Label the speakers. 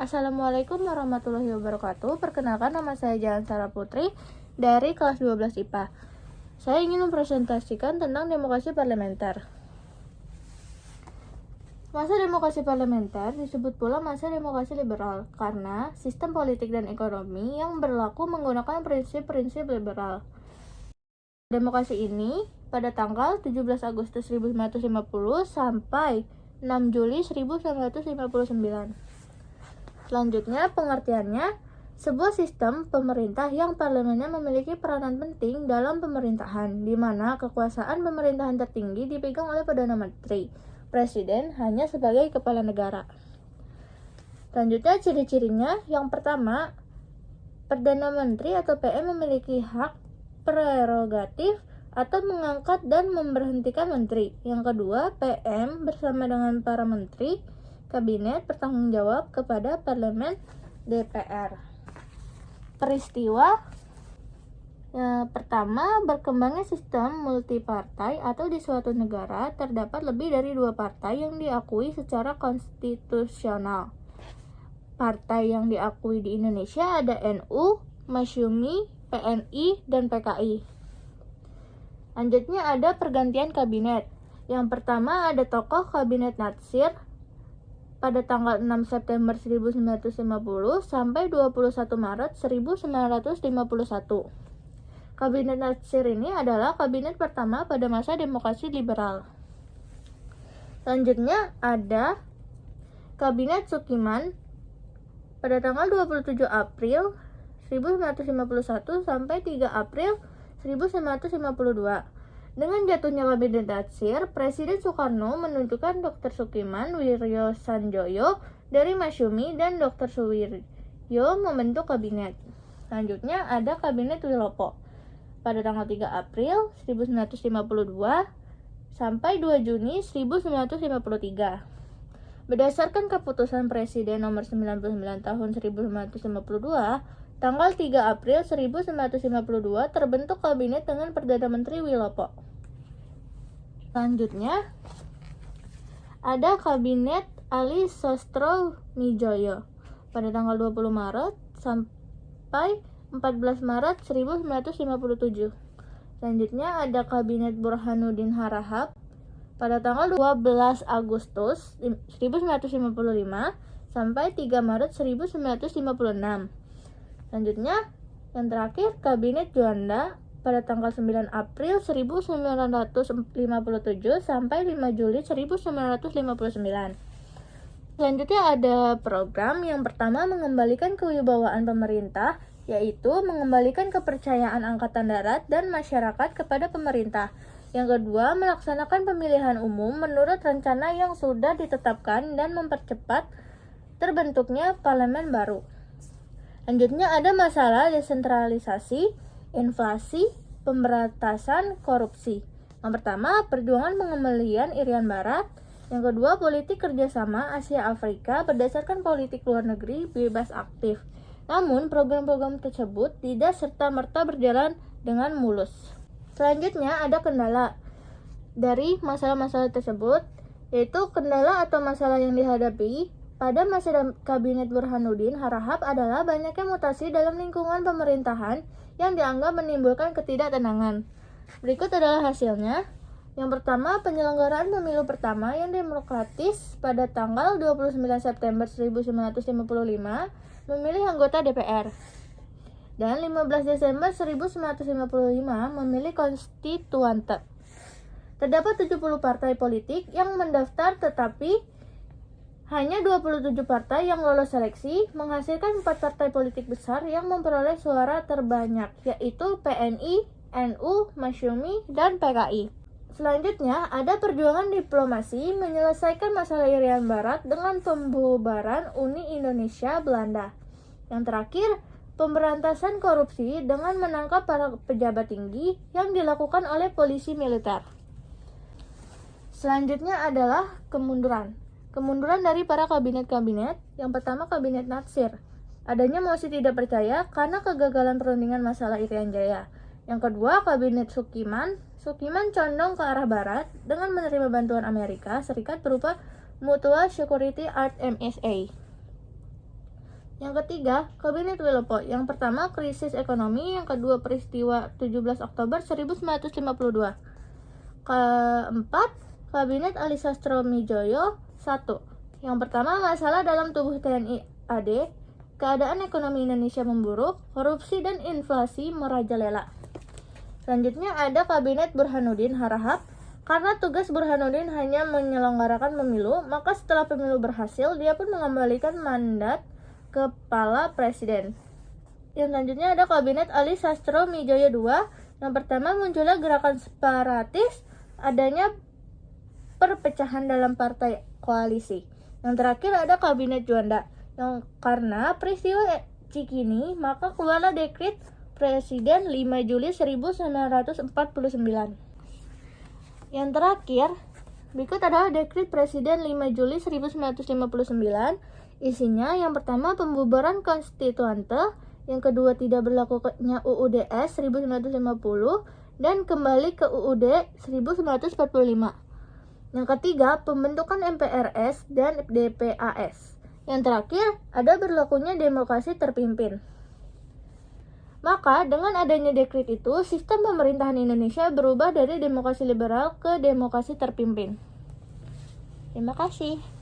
Speaker 1: Assalamualaikum warahmatullahi wabarakatuh. Perkenalkan, nama saya Jalan Sarah Putri dari kelas 12 IPA. Saya ingin mempresentasikan tentang demokrasi parlementer. Masa demokrasi parlementer disebut pula masa demokrasi liberal karena sistem politik dan ekonomi yang berlaku menggunakan prinsip-prinsip liberal. Demokrasi ini pada tanggal 17 Agustus 1950 sampai 6 Juli 1959. Selanjutnya, pengertiannya, sebuah sistem pemerintah yang parlemennya memiliki peranan penting dalam pemerintahan, di mana kekuasaan pemerintahan tertinggi dipegang oleh Perdana Menteri. Presiden hanya sebagai kepala negara. Selanjutnya, ciri-cirinya, yang pertama, Perdana Menteri atau PM memiliki hak prerogatif atau mengangkat dan memberhentikan menteri. Yang kedua, PM bersama dengan para menteri Kabinet bertanggung jawab kepada Parlemen DPR. Peristiwa pertama, berkembangnya sistem multipartai atau di suatu negara terdapat lebih dari 2 partai yang diakui secara konstitusional. Partai yang diakui di Indonesia ada NU, Masyumi, PNI, dan PKI. Selanjutnya ada pergantian kabinet. Yang pertama ada tokoh Kabinet Natsir pada tanggal 6 September 1950 sampai 21 Maret 1951. Kabinet Natsir ini adalah kabinet pertama pada masa demokrasi liberal. Selanjutnya ada Kabinet Sukiman pada tanggal 27 April 1951 sampai 3 April 1952. Dengan jatuhnya Kabinet Natsir, Presiden Soekarno menunjukkan Dr. Sukiman Wiryo Sanjoyo dari Masyumi dan Dr. Suwiryo membentuk kabinet. Selanjutnya ada Kabinet Wilopo pada tanggal 3 April 1952 sampai 2 Juni 1953. Berdasarkan keputusan Presiden nomor 99 tahun 1952, tanggal 3 April 1952 terbentuk kabinet dengan Perdana Menteri Wilopo. Selanjutnya ada Kabinet Ali Sostro Midjoyo pada tanggal 20 Maret sampai 14 Maret 1957. Selanjutnya ada Kabinet Burhanuddin Harahap pada tanggal 12 Agustus 1955 sampai 3 Maret 1956. Selanjutnya, yang terakhir, Kabinet Juanda pada tanggal 9 April 1957 sampai 5 Juli 1959. Selanjutnya ada program yang pertama mengembalikan kewibawaan pemerintah, yaitu mengembalikan kepercayaan Angkatan Darat dan masyarakat kepada pemerintah. Yang kedua, melaksanakan pemilihan umum menurut rencana yang sudah ditetapkan dan mempercepat terbentuknya parlemen baru. Selanjutnya ada masalah desentralisasi, inflasi, pemberantasan korupsi. Yang pertama, perjuangan pengembalian Irian Barat. Yang kedua, politik kerjasama Asia Afrika berdasarkan politik luar negeri bebas aktif. Namun, program-program tersebut tidak serta-merta berjalan dengan mulus. Selanjutnya ada kendala dari masalah-masalah tersebut, yaitu kendala atau masalah yang dihadapi pada masa Kabinet Burhanuddin Harahap adalah banyaknya mutasi dalam lingkungan pemerintahan yang dianggap menimbulkan ketidaktenangan. Berikut adalah hasilnya. Yang pertama, penyelenggaraan pemilu pertama yang demokratis pada tanggal 29 September 1955 memilih anggota DPR. Dan 15 Desember 1955 memilih konstituante. Terdapat 70 partai politik yang mendaftar tetapi hanya 27 partai yang lolos seleksi, menghasilkan 4 partai politik besar yang memperoleh suara terbanyak, yaitu PNI, NU, Masyumi, dan PKI. Selanjutnya, ada perjuangan diplomasi menyelesaikan masalah Irian Barat dengan pembubaran Uni Indonesia Belanda. Yang terakhir, pemberantasan korupsi dengan menangkap para pejabat tinggi yang dilakukan oleh polisi militer. Selanjutnya adalah kemunduran dari para kabinet-kabinet. Yang pertama, Kabinet Natsir. Adanya mosi tidak percaya karena kegagalan perundingan masalah Irian Jaya. Yang kedua, Kabinet Sukiman. Sukiman condong ke arah barat dengan menerima bantuan Amerika Serikat berupa Mutual Security Art MSA. Yang ketiga, Kabinet Wilopo. Yang pertama, krisis ekonomi. Yang kedua, peristiwa 17 Oktober 1952. Keempat, Kabinet Ali Sastromijoyo 1. Yang pertama, masalah dalam tubuh TNI AD. Keadaan ekonomi Indonesia memburuk, korupsi dan inflasi merajalela. Selanjutnya ada Kabinet Burhanuddin Harahap. Karena tugas Burhanuddin hanya menyelenggarakan pemilu, maka setelah pemilu berhasil, dia pun mengembalikan mandat kepala presiden. Yang selanjutnya ada Kabinet Ali Sastromijoyo II. Yang pertama, munculnya gerakan separatis, adanya perpecahan dalam partai koalisi. Yang terakhir ada Kabinet Juanda. Yang karena peristiwa Cikini, maka keluarlah dekret Presiden 5 Juli 1949. Yang terakhir, berikut adalah dekret Presiden 5 Juli 1959. Isinya yang pertama pembubaran konstituante, yang kedua tidak berlakunya UUDS 1950 dan kembali ke UUD 1945. Yang ketiga, pembentukan MPRS dan DPAS. Yang terakhir, ada berlakunya demokrasi terpimpin. Maka, dengan adanya dekret itu, sistem pemerintahan Indonesia berubah dari demokrasi liberal ke demokrasi terpimpin. Terima kasih.